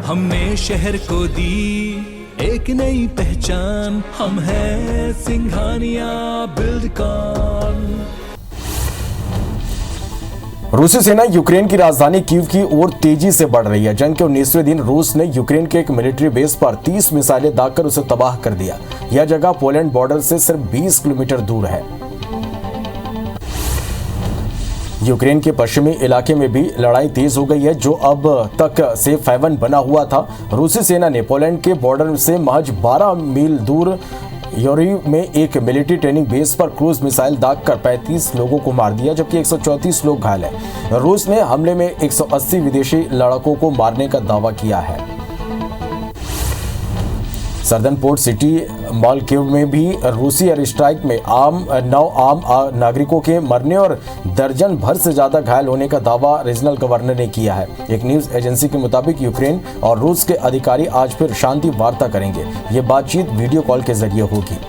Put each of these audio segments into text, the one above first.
हमने शहर को दी एक नई पहचान, हम हैं सिंघानिया बिल्डकॉन। रूसी सेना यूक्रेन की राजधानी कीव की ओर तेजी से बढ़ रही है। जंग के 19वें दिन रूस ने यूक्रेन के एक मिलिट्री बेस पर 30 मिसाइलें दागकर उसे तबाह कर दिया। यह जगह पोलैंड बॉर्डर से सिर्फ 20 किलोमीटर दूर है। यूक्रेन के पश्चिमी इलाके में भी लड़ाई तेज हो गई है, जो अब तक सेफ हेवन बना हुआ था। रूसी सेना ने पोलैंड के बॉर्डर से महज 12 मील दूर योरीव में एक मिलिट्री ट्रेनिंग बेस पर क्रूज मिसाइल दागकर 35 लोगों को मार दिया, जबकि 134 लोग घायल हैं। रूस ने हमले में 180 विदेशी लड़ाकों को मारने का दावा किया है। सर्दन पोर्ट सिटी मालकीव में भी रूसी एयर स्ट्राइक में 9 आम नागरिकों के मरने और दर्जन भर से ज्यादा घायल होने का दावा रीजनल गवर्नर ने किया है। एक न्यूज एजेंसी के मुताबिक यूक्रेन और रूस के अधिकारी आज फिर शांति वार्ता करेंगे। ये बातचीत वीडियो कॉल के जरिए होगी।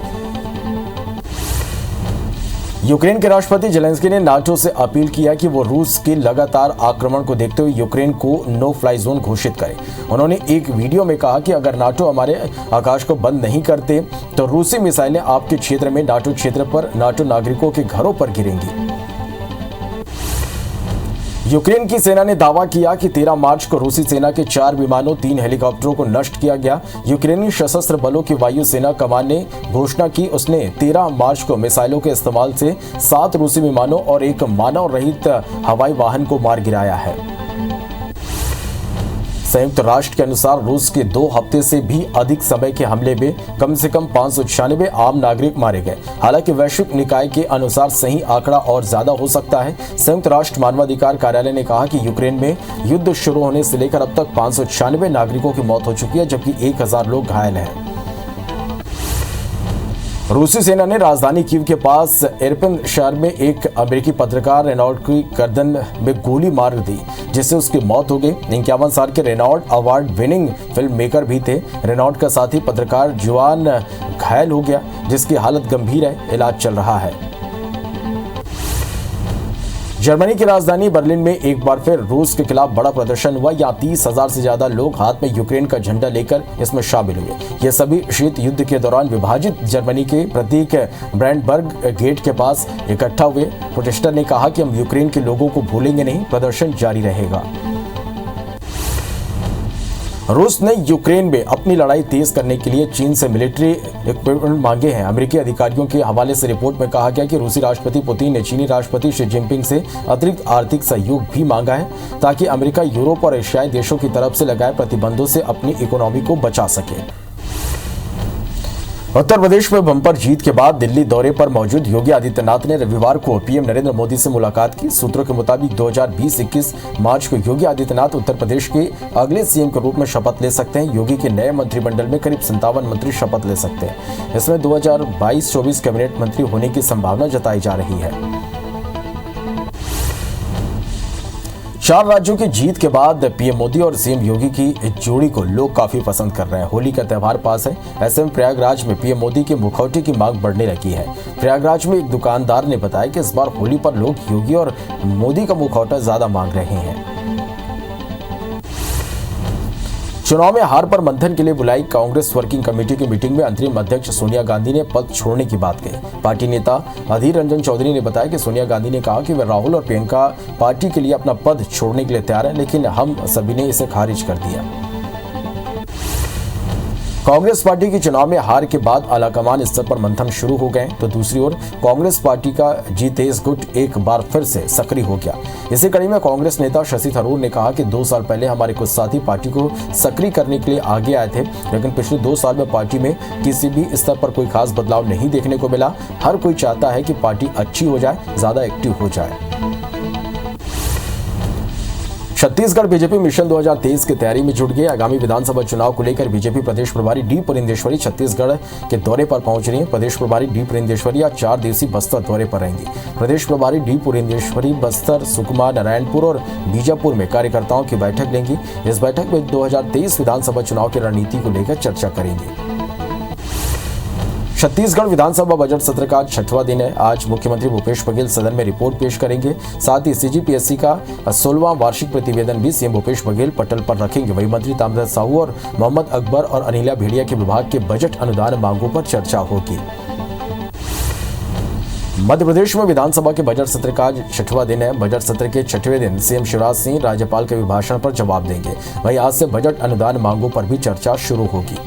यूक्रेन के राष्ट्रपति जेलेंस्की ने नाटो से अपील किया कि वो रूस के लगातार आक्रमण को देखते हुए यूक्रेन को नो फ्लाई जोन घोषित करे। उन्होंने एक वीडियो में कहा कि अगर नाटो हमारे आकाश को बंद नहीं करते तो रूसी मिसाइलें आपके क्षेत्र में नाटो क्षेत्र पर नाटो नागरिकों के घरों पर गिरेंगी। यूक्रेन की सेना ने दावा किया कि 13 मार्च को रूसी सेना के 4 विमानों 3 हेलीकॉप्टरों को नष्ट किया गया। यूक्रेनी सशस्त्र बलों की वायु सेना कमान ने घोषणा की उसने 13 मार्च को मिसाइलों के इस्तेमाल से 7 रूसी विमानों और एक मानव रहित हवाई वाहन को मार गिराया है। संयुक्त राष्ट्र के अनुसार रूस के 2 हफ्ते से भी अधिक समय के हमले में कम से कम 596 आम नागरिक मारे गए। हालांकि वैश्विक निकाय के अनुसार सही आंकड़ा और ज्यादा हो सकता है। संयुक्त राष्ट्र मानवाधिकार कार्यालय ने कहा कि यूक्रेन में युद्ध शुरू होने से लेकर अब तक 596 नागरिकों की मौत हो चुकी है, जबकि 1000 लोग घायल हैं। रूसी सेना ने राजधानी कीव के पास इरपिन शहर में एक अमेरिकी पत्रकार रेनॉल्ड की गर्दन में गोली मार दी, जिससे उसकी मौत हो गई। 51 साल के Reynold award winning film maker भी थे। रेनॉल्ड का साथी पत्रकार जुआन घायल हो गया, जिसकी हालत गंभीर है, इलाज चल रहा है। जर्मनी की राजधानी बर्लिन में एक बार फिर रूस के खिलाफ बड़ा प्रदर्शन हुआ। यहाँ 30,000 से ज्यादा लोग हाथ में यूक्रेन का झंडा लेकर इसमें शामिल हुए। ये सभी शीत युद्ध के दौरान विभाजित जर्मनी के प्रतीक ब्रांडबर्ग गेट के पास इकट्ठा हुए। प्रोटेस्टर ने कहा कि हम यूक्रेन के लोगों को भूलेंगे नहीं, प्रदर्शन जारी रहेगा। रूस ने यूक्रेन में अपनी लड़ाई तेज करने के लिए चीन से मिलिट्री इक्विपमेंट मांगे हैं। अमेरिकी अधिकारियों के हवाले से रिपोर्ट में कहा गया कि रूसी राष्ट्रपति पुतिन ने चीनी राष्ट्रपति शी जिनपिंग से अतिरिक्त आर्थिक सहयोग भी मांगा है, ताकि अमेरिका यूरोप और एशियाई देशों की तरफ से लगाए प्रतिबंधों से अपनी इकोनॉमी को बचा सके। उत्तर प्रदेश में बम्पर जीत के बाद दिल्ली दौरे पर मौजूद योगी आदित्यनाथ ने रविवार को पीएम नरेंद्र मोदी से मुलाकात की। सूत्रों के मुताबिक 2020-21 मार्च को योगी आदित्यनाथ उत्तर प्रदेश के अगले सीएम के रूप में शपथ ले सकते हैं। योगी के नए मंत्रिमंडल में करीब 57 मंत्री शपथ ले सकते हैं। इसमें 2022-24 कैबिनेट मंत्री होने की संभावना जताई जा रही है। 4 राज्यों की जीत के बाद पीएम मोदी और सीएम योगी की जोड़ी को लोग काफी पसंद कर रहे हैं। होली का त्यौहार पास है, ऐसे में प्रयागराज में पीएम मोदी के मुखौटे की मांग बढ़ने लगी है। प्रयागराज में एक दुकानदार ने बताया कि इस बार होली पर लोग योगी और मोदी का मुखौटा ज्यादा मांग रहे हैं। चुनाव में हार पर मंथन के लिए बुलाई कांग्रेस वर्किंग कमेटी की मीटिंग में अंतरिम अध्यक्ष सोनिया गांधी ने पद छोड़ने की बात कही। पार्टी नेता अधीर रंजन चौधरी ने बताया कि सोनिया गांधी ने कहा कि वे राहुल और प्रियंका पार्टी के लिए अपना पद छोड़ने के लिए तैयार हैं, लेकिन हम सभी ने इसे खारिज कर दिया। कांग्रेस पार्टी की चुनाव में हार के बाद आलाकमान स्तर पर मंथन शुरू हो गए, तो दूसरी ओर कांग्रेस पार्टी का जी-तेज गुट एक बार फिर से सक्रिय हो गया। इसी कड़ी में कांग्रेस नेता शशि थरूर ने कहा कि 2 साल पहले हमारे कुछ साथी पार्टी को सक्रिय करने के लिए आगे आए थे, लेकिन पिछले 2 साल में पार्टी में किसी भी स्तर पर कोई खास बदलाव नहीं देखने को मिला। हर कोई चाहता है कि पार्टी अच्छी हो जाए, ज्यादा एक्टिव हो जाए। छत्तीसगढ़ बीजेपी मिशन 2023 की तैयारी में जुट गई। आगामी विधानसभा चुनाव को लेकर बीजेपी प्रदेश प्रभारी डी पुरंदेश्वरी छत्तीसगढ़ के दौरे पर पहुंच रही हैं। प्रदेश प्रभारी डी पुरंदेश्वरी आज 4 दिवसीय बस्तर दौरे पर रहेंगी। प्रदेश प्रभारी डी पुरंदेश्वरी बस्तर, सुकमा, नारायणपुर और बीजापुर में कार्यकर्ताओं की बैठक लेंगी। इस बैठक में 2023 विधानसभा चुनाव की रणनीति को लेकर चर्चा करेंगे। छत्तीसगढ़ विधानसभा बजट सत्र का 6वां दिन है। आज मुख्यमंत्री भूपेश बघेल सदन में रिपोर्ट पेश करेंगे। साथ ही सीजीपीएससी का 16वां वार्षिक प्रतिवेदन भी सीएम भूपेश बघेल पटल पर रखेंगे। वहीं मंत्री ताम्रध्वज साहू और मोहम्मद अकबर और अनिला भेड़िया के विभाग के बजट अनुदान मांगों पर चर्चा होगी। मध्य प्रदेश में विधानसभा के बजट सत्र का आज 6वां दिन है। बजट सत्र के 6वें दिन सीएम शिवराज सिंह राज्यपाल के अभिभाषण पर जवाब देंगे। वहीं आज से बजट अनुदान मांगों पर भी चर्चा शुरू होगी।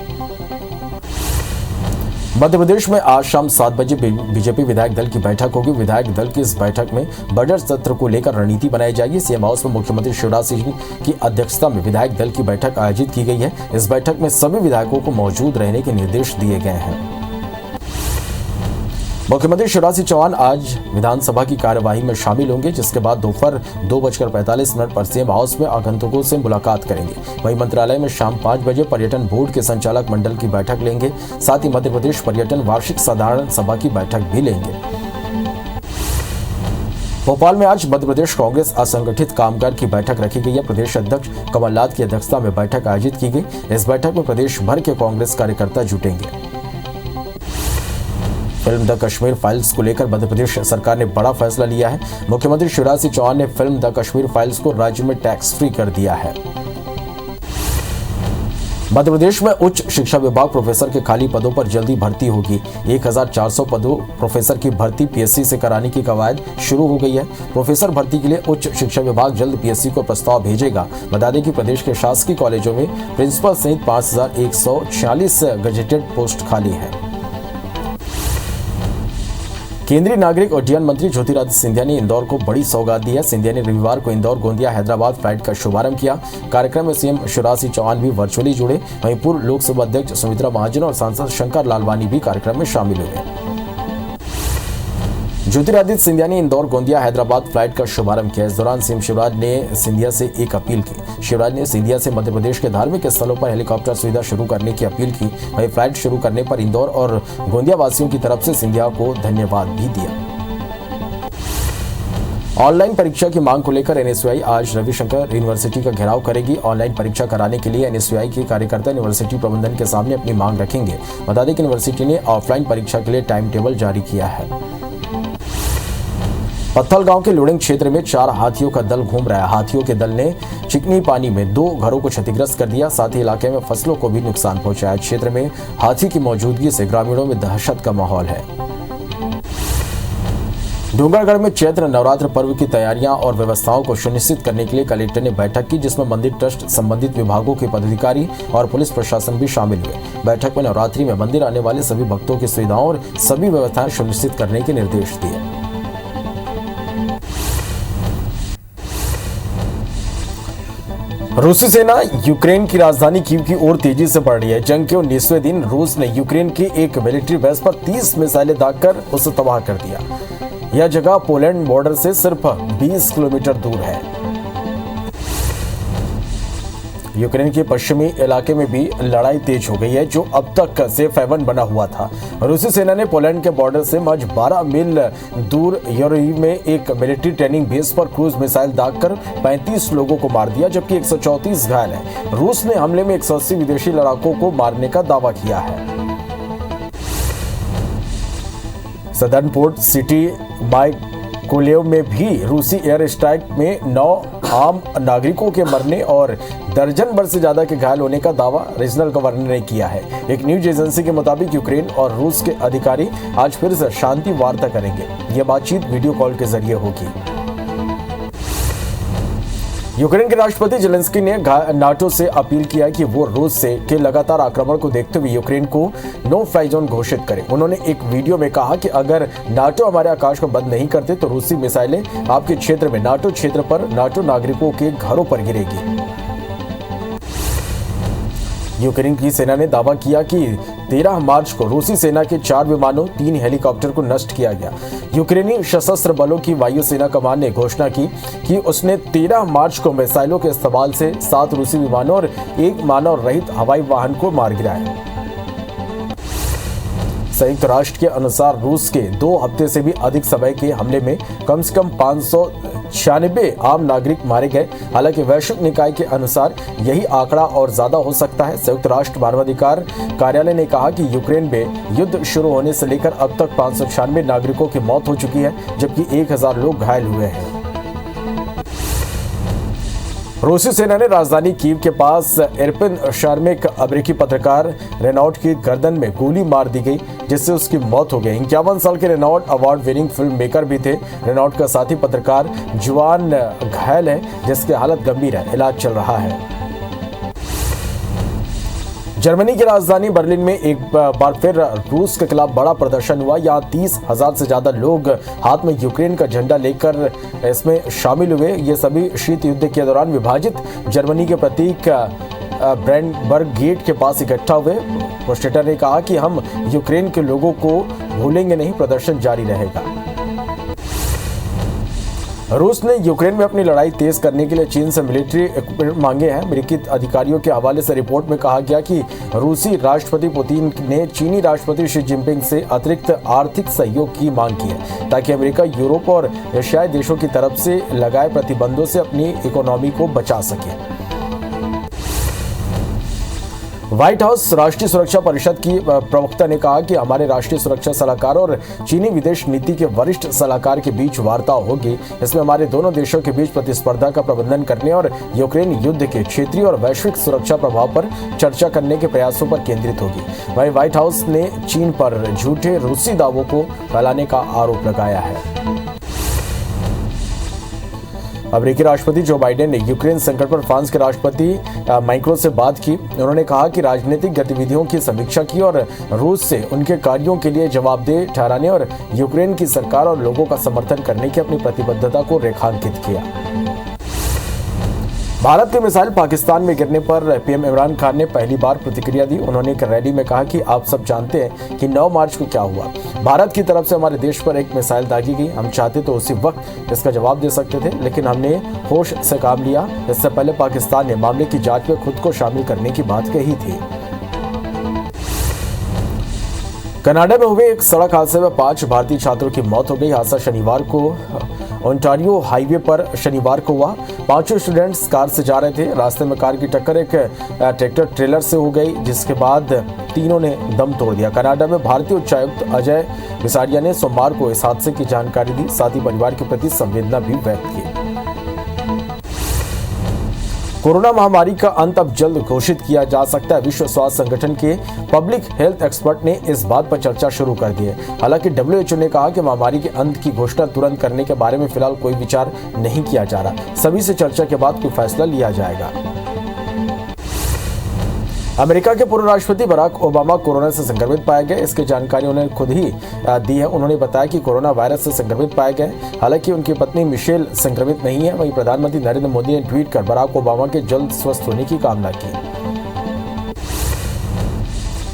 मध्य प्रदेश में आज शाम 7 बजे बीजेपी विधायक दल की बैठक होगी। विधायक दल की इस बैठक में बजट सत्र को लेकर रणनीति बनाई जाएगी। सीएम हाउस में मुख्यमंत्री शिवराज सिंह की अध्यक्षता में विधायक दल की बैठक आयोजित की गई है। इस बैठक में सभी विधायकों को मौजूद रहने के निर्देश दिए गए हैं। मुख्यमंत्री शिवराज सिंह चौहान आज विधानसभा की कार्यवाही में शामिल होंगे, जिसके बाद दोपहर 2:45 पर सीएम हाउस में आगंतुकों से मुलाकात करेंगे। वहीं मंत्रालय में शाम 5 बजे पर्यटन बोर्ड के संचालक मंडल की बैठक लेंगे। साथ ही मध्य प्रदेश पर्यटन वार्षिक साधारण सभा की बैठक भी लेंगे। भोपाल में आज मध्य प्रदेश कांग्रेस असंगठित कामगार की बैठक रखी गई है। प्रदेश अध्यक्ष कमलनाथ की अध्यक्षता में बैठक आयोजित की गई। इस बैठक में प्रदेश भर के कांग्रेस कार्यकर्ता जुटेंगे। फिल्म द कश्मीर फाइल्स को लेकर मध्य प्रदेश सरकार ने बड़ा फैसला लिया है। मुख्यमंत्री शिवराज सिंह चौहान ने फिल्म द कश्मीर फाइल्स को राज्य में टैक्स फ्री कर दिया है। मध्य प्रदेश में उच्च शिक्षा विभाग प्रोफेसर के खाली पदों पर जल्दी भर्ती होगी। 1400 पदों प्रोफेसर की भर्ती पीएससी से कराने की कवायद शुरू हो गई है। प्रोफेसर भर्ती के लिए उच्च शिक्षा विभाग जल्द पीएससी को प्रस्ताव भेजेगा। बता दें कि प्रदेश के शासकीय कॉलेजों में प्रिंसिपल सहित 5146 गजेटेड पोस्ट खाली है। केंद्रीय नागरिक उड्डयन मंत्री ज्योतिरादित्य सिंधिया ने इंदौर को बड़ी सौगात दी है। सिंधिया ने रविवार को इंदौर गोंदिया हैदराबाद फ्लाइट का शुभारंभ किया। कार्यक्रम में सीएम शिवराज सिंह चौहान भी वर्चुअली जुड़े। वहीं पूर्व लोकसभा अध्यक्ष सुमित्रा महाजन और सांसद शंकर लालवानी भी कार्यक्रम में शामिल हुए। ज्योतिरादित्य सिंधिया ने इंदौर गोंदिया हैदराबाद फ्लाइट का शुभारंभ किया। इस दौरान सीएम शिवराज ने सिंधिया से एक अपील की। शिवराज ने सिंधिया से मध्य प्रदेश के धार्मिक स्थलों पर हेलीकॉप्टर सुविधा शुरू करने की अपील की। वहीं फ्लाइट शुरू करने पर इंदौर और गोंदिया वासियों की तरफ से सिंधिया को धन्यवाद भी दिया। ऑनलाइन परीक्षा की मांग को लेकर एनएसयूआई आज रविशंकर यूनिवर्सिटी का घेराव करेगी। ऑनलाइन परीक्षा कराने के लिए एनएसयूआई के कार्यकर्ता यूनिवर्सिटी प्रबंधन के सामने अपनी मांग रखेंगे। बता दें कि यूनिवर्सिटी ने ऑफलाइन परीक्षा के लिए टाइम टेबल जारी किया है। पत्थल गांव के लुड़िंग क्षेत्र में 4 हाथियों का दल घूम रहा है। हाथियों के दल ने चिकनी पानी में 2 घरों को क्षतिग्रस्त कर दिया। साथ ही इलाके में फसलों को भी नुकसान पहुंचाया। क्षेत्र में हाथी की मौजूदगी से ग्रामीणों में दहशत का माहौल है। डूंगरगढ़ में चैत्र नवरात्र पर्व की तैयारियां और व्यवस्थाओं को सुनिश्चित करने के लिए कलेक्टर ने बैठक की, जिसमें मंदिर ट्रस्ट, संबंधित विभागों के पदाधिकारी और पुलिस प्रशासन भी शामिल हुए। बैठक में नवरात्रि में मंदिर आने वाले सभी भक्तों की सुविधाओं और सभी व्यवस्थाएं सुनिश्चित करने के निर्देश दिए। रूसी सेना यूक्रेन की राजधानी कीव की ओर तेजी से बढ़ रही है। जंग के 19वें दिन रूस ने यूक्रेन की एक मिलिट्री बेस पर 30 मिसाइलें दागकर उसे तबाह कर दिया। यह जगह पोलैंड बॉर्डर से सिर्फ 20 किलोमीटर दूर है। यूक्रेन के पश्चिमी इलाके में भी लड़ाई तेज हो गई है, जो अब तक सेफ हेवन बना हुआ था। रूसी सेना ने पोलैंड के बॉर्डर से महज 12 मील दूर योरोव में एक मिलिट्री ट्रेनिंग बेस पर क्रूज मिसाइल दागकर 35 लोगों को मार दिया, जबकि 134 घायल हैं। रूस ने हमले में 180 विदेशी लड़ाकों को मारने का दावा किया है। सदर्न पोर्ट सिटी माइकोलेव में भी रूसी एयर स्ट्राइक में 9 आम नागरिकों के मरने और दर्जन भर से ज्यादा के घायल होने का दावा रीजनल गवर्नर ने किया है। एक न्यूज एजेंसी के मुताबिक यूक्रेन और रूस के अधिकारी आज फिर से शांति वार्ता करेंगे। यह बातचीत वीडियो कॉल के जरिए होगी। यूक्रेन के राष्ट्रपति जेलेंस्की ने नाटो से अपील किया कि वो रूस से के लगातार आक्रमण को देखते हुए यूक्रेन को नो फ्लाई जोन घोषित करे। उन्होंने एक वीडियो में कहा कि अगर नाटो हमारे आकाश को बंद नहीं करते तो रूसी मिसाइलें आपके क्षेत्र में नाटो क्षेत्र पर नाटो नागरिकों के घरों पर गिरेगी। यूक्रेन की सेना ने दावा किया कि 13 मार्च को रूसी सेना के 4 विमानों, 3 हेलीकॉप्टर को नष्ट किया गया। यूक्रेनी सशस्त्र बलों की वायुसेना कमान ने घोषणा की कि उसने 13 मार्च को मिसाइलों के इस्तेमाल से 7 रूसी विमानों और 1 मानव रहित हवाई वाहन को मार गिराया। संयुक्त राष्ट्र के अनुसार रूस के 2 हफ्ते से भी अधिक समय के हमले में कम से कम 596 आम नागरिक मारे गए। हालांकि वैश्विक निकाय के अनुसार यही आंकड़ा और ज्यादा हो सकता है। संयुक्त राष्ट्र मानवाधिकार कार्यालय ने कहा कि यूक्रेन में युद्ध शुरू होने से लेकर अब तक 596 नागरिकों की मौत हो चुकी है, जबकि 1000 लोग घायल हुए हैं। रूसी सेना ने राजधानी कीव के पास इरपिन शहर में एक अमेरिकी पत्रकार रेनॉल्ट की गर्दन में गोली मार दी गई, जिससे उसकी मौत हो गई। 51 साल के Renault award winning film maker भी थे। रेनॉल्ट का साथी पत्रकार जुआन घायल है, जिसकी हालत गंभीर है, इलाज चल रहा है। जर्मनी की राजधानी बर्लिन में एक बार फिर रूस के खिलाफ बड़ा प्रदर्शन हुआ। यहाँ 30,000 से ज्यादा लोग हाथ में यूक्रेन का झंडा लेकर इसमें शामिल हुए। ये सभी शीत युद्ध के दौरान विभाजित जर्मनी के प्रतीक ब्रेंडबर्ग गेट के पास इकट्ठा हुए। पोस्टेटर ने कहा कि हम यूक्रेन के लोगों को भूलेंगे नहीं, प्रदर्शन जारी रहेगा। रूस ने यूक्रेन में अपनी लड़ाई तेज करने के लिए चीन से मिलिट्री इक्विपमेंट मांगे हैं। अमेरिकी अधिकारियों के हवाले से रिपोर्ट में कहा गया कि रूसी राष्ट्रपति पुतिन ने चीनी राष्ट्रपति शी जिनपिंग से अतिरिक्त आर्थिक सहयोग की मांग की है, ताकि अमेरिका यूरोप और एशियाई देशों की तरफ से लगाए प्रतिबंधों से अपनी इकोनॉमी को बचा सके। व्हाइट हाउस राष्ट्रीय सुरक्षा परिषद की प्रवक्ता ने कहा कि हमारे राष्ट्रीय सुरक्षा सलाहकार और चीनी विदेश नीति के वरिष्ठ सलाहकार के बीच वार्ता होगी। इसमें हमारे दोनों देशों के बीच प्रतिस्पर्धा का प्रबंधन करने और यूक्रेन युद्ध के क्षेत्रीय और वैश्विक सुरक्षा प्रभाव पर चर्चा करने के प्रयासों पर केंद्रित होगी। वहीं व्हाइट हाउस ने चीन पर झूठे रूसी दावों को फैलाने का आरोप लगाया है। अमेरिकी राष्ट्रपति जो बाइडेन ने यूक्रेन संकट पर फ्रांस के राष्ट्रपति मैक्रों से बात की। उन्होंने कहा कि राजनीतिक गतिविधियों की समीक्षा की और रूस से उनके कार्यों के लिए जवाबदेह ठहराने और यूक्रेन की सरकार और लोगों का समर्थन करने की अपनी प्रतिबद्धता को रेखांकित किया। भारत के मिसाइल पाकिस्तान में गिरने पर पीएम इमरान खान ने पहली बार प्रतिक्रिया दी। उन्होंने एक रैली में कहा कि आप सब जानते हैं कि 9 मार्च को क्या हुआ। भारत की तरफ से हमारे देश पर एक मिसाइल दागी गई। हम चाहते तो उसी वक्त इसका जवाब दे सकते थे, लेकिन हमने होश से काम लिया। इससे पहले पाकिस्तान ने मामले की जांच में खुद को शामिल करने की बात कही थी। कनाडा में हुए एक सड़क हादसे में 5 भारतीय छात्रों की मौत हो गई। हादसा शनिवार को ओंटारियो हाईवे पर शनिवार को हुआ। 5 स्टूडेंट्स कार से जा रहे थे। रास्ते में कार की टक्कर एक ट्रैक्टर ट्रेलर से हो गई, जिसके बाद तीनों ने दम तोड़ दिया। कनाडा में भारतीय उच्चायुक्त अजय विसारिया ने सोमवार को इस हादसे की जानकारी दी, साथ ही परिवार के प्रति संवेदना भी व्यक्त की। कोरोना महामारी का अंत अब जल्द घोषित किया जा सकता है। विश्व स्वास्थ्य संगठन के पब्लिक हेल्थ एक्सपर्ट ने इस बात पर चर्चा शुरू कर दी है। हालांकि WHO ने कहा कि महामारी के अंत की घोषणा तुरंत करने के बारे में फिलहाल कोई विचार नहीं किया जा रहा। सभी से चर्चा के बाद कोई फैसला लिया जाएगा। अमेरिका के पूर्व राष्ट्रपति बराक ओबामा कोरोना से संक्रमित पाए गए। इसकी जानकारी उन्होंने खुद ही दी है। उन्होंने बताया कि कोरोना वायरस से संक्रमित पाए गए। हालांकि उनकी पत्नी मिशेल संक्रमित नहीं है। वहीं प्रधानमंत्री नरेंद्र मोदी ने ट्वीट कर बराक ओबामा के जल्द स्वस्थ होने की कामना की।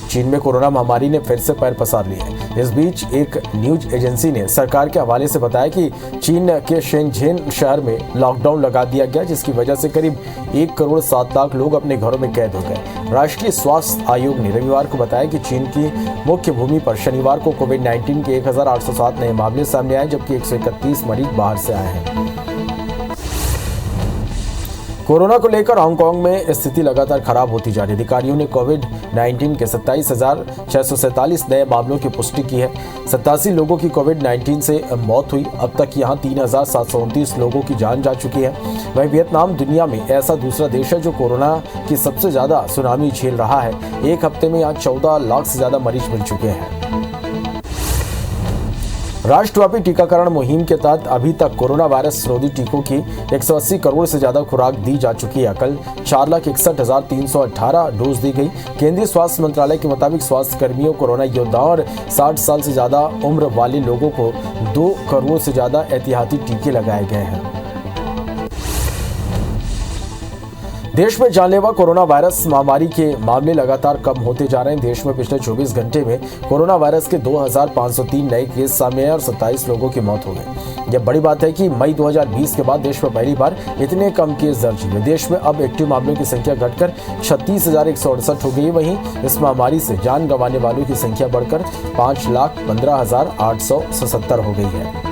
चीन में कोरोना महामारी ने फिर से पैर पसार लिए हैं। इस बीच एक न्यूज एजेंसी ने सरकार के हवाले से बताया कि चीन के शेनझेन शहर में लॉकडाउन लगा दिया गया, जिसकी वजह से करीब 1 करोड़ 7 लाख लोग अपने घरों में कैद हो गए। राष्ट्रीय स्वास्थ्य आयोग ने रविवार को बताया कि चीन की मुख्य भूमि पर शनिवार को कोविड-19 के 1807 नए मामले सामने आए, जबकि 131 मरीज बाहर से आए हैं। कोरोना को लेकर हांगकांग में स्थिति लगातार खराब होती जा रही है। अधिकारियों ने कोविड-19 के 27,647 नए मामलों की पुष्टि की है। 87 लोगों की कोविड-19 से मौत हुई। अब तक यहां 3,729 लोगों की जान जा चुकी है। वहीं वियतनाम दुनिया में ऐसा दूसरा देश है जो कोरोना की सबसे ज्यादा सुनामी झेल रहा है। एक हफ्ते में यहाँ 14 लाख से ज्यादा मरीज मिल चुके हैं। राष्ट्रव्यापी टीकाकरण मुहिम के तहत अभी तक कोरोना वायरस रोधी टीकों की 180 करोड़ से ज्यादा खुराक दी जा चुकी है। कल 4,61,318 डोज दी गई। केंद्रीय स्वास्थ्य मंत्रालय के मुताबिक स्वास्थ्य कर्मियों, कोरोना योद्धाओं और 60 साल से ज्यादा उम्र वाले लोगों को 2 करोड़ से ज्यादा एहतियाती टीके लगाए गए हैं। देश में जानलेवा कोरोना वायरस महामारी के मामले लगातार कम होते जा रहे हैं। देश में पिछले 24 घंटे में कोरोना वायरस के 2503 नए केस सामने आए और 27 लोगों की मौत हो गई। यह बड़ी बात है कि मई 2020 के बाद देश में पहली बार इतने कम केस दर्ज हुए। देश में अब एक्टिव मामलों की संख्या घटकर 36,168 हो गई। वहीं इस महामारी से जान गंवाने वालों की संख्या बढ़कर 5,15,877 हो गई है।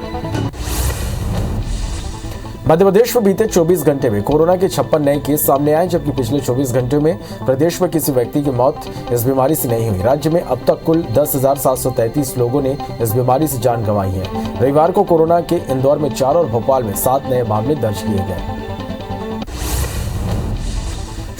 मध्य प्रदेश में बीते 24 घंटे में कोरोना के 56 नए केस सामने आए, जबकि पिछले 24 घंटे में प्रदेश में किसी व्यक्ति की मौत इस बीमारी से नहीं हुई। राज्य में अब तक कुल 10,733 लोगों ने इस बीमारी से जान गंवाई है। रविवार को कोरोना के इंदौर में 4 और भोपाल में 7 नए मामले दर्ज किए गए।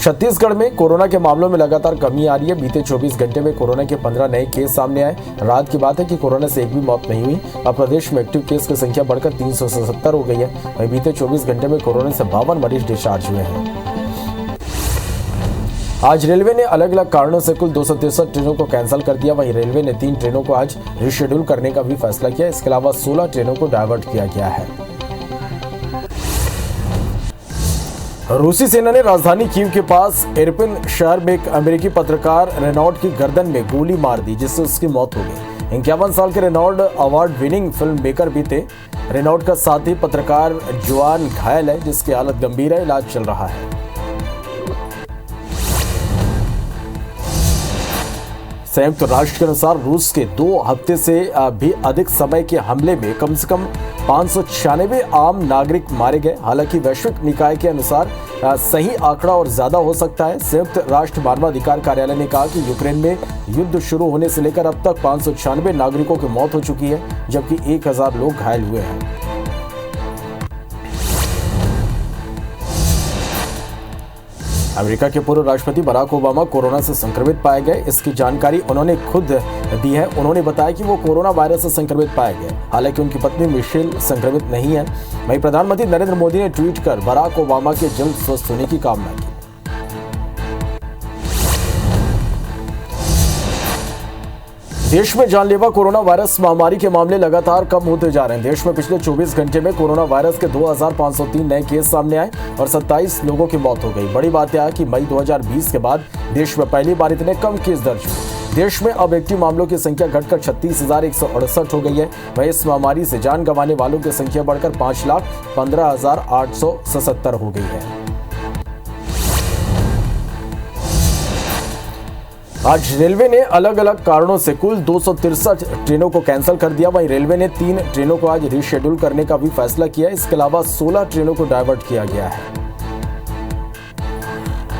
छत्तीसगढ़ में कोरोना के मामलों में लगातार कमी आ रही है। बीते 24 घंटे में कोरोना के 15 नए केस सामने आए। राहत की बात है कि कोरोना से एक भी मौत नहीं हुई। अब प्रदेश में एक्टिव केस की संख्या बढ़कर 377 हो गई है। वहीं बीते 24 घंटे में कोरोना से 52 मरीज डिस्चार्ज हुए हैं। आज रेलवे ने अलग अलग कारणों से कुल 263 ट्रेनों को कैंसिल कर दिया। वहीं रेलवे ने 3 ट्रेनों को आज रिशेड्यूल करने का भी फैसला किया। इसके अलावा 16 ट्रेनों को डायवर्ट किया गया है। रूसी सेना ने राजधानी कीव के पास इरपिन शहर में एक अमेरिकी पत्रकार रेनॉल्ड की गर्दन में गोली मार दी, जिससे उसकी मौत हो गई। 51 साल के Reynold award winning film maker भी थे। रेनॉल्ड का साथी पत्रकार जुआन घायल है, जिसकी हालत गंभीर है, इलाज चल रहा है। संयुक्त राष्ट्र के अनुसार रूस के 2 हफ्ते से भी अधिक समय के हमले में कम से कम 596 आम नागरिक मारे गए। हालांकि वैश्विक निकाय के अनुसार सही आंकड़ा और ज्यादा हो सकता है। संयुक्त राष्ट्र मानवाधिकार कार्यालय ने कहा कि यूक्रेन में युद्ध शुरू होने से लेकर अब तक 596 नागरिकों की मौत हो चुकी है, जबकि 1000 लोग घायल हुए हैं। अमेरिका के पूर्व राष्ट्रपति बराक ओबामा कोरोना से संक्रमित पाए गए। इसकी जानकारी उन्होंने खुद दी है। उन्होंने बताया कि वो कोरोना वायरस से संक्रमित पाए गए। हालांकि उनकी पत्नी मिशेल संक्रमित नहीं है। वहीं प्रधानमंत्री नरेंद्र मोदी ने ट्वीट कर बराक ओबामा के जल्द स्वस्थ होने की कामना की। देश में जानलेवा कोरोना वायरस महामारी के मामले लगातार कम होते जा रहे हैं। देश में पिछले 24 घंटे में कोरोना वायरस के 2503 नए केस सामने आए और 27 लोगों की मौत हो गई। बड़ी बात यह है कि मई 2020 के बाद देश में पहली बार इतने कम केस दर्ज हुए। देश में अब एक्टिव मामलों की संख्या घटकर 36,168 हो गई है। वहीं इस महामारी से जान गंवाने वालों की संख्या बढ़कर 5,15,877 हो गई है। आज रेलवे ने अलग अलग कारणों से कुल 263 ट्रेनों को कैंसिल कर दिया। वहीं रेलवे ने 3 ट्रेनों को आज रिशेड्यूल करने का भी फैसला किया। इसके अलावा 16 ट्रेनों को डायवर्ट किया गया है।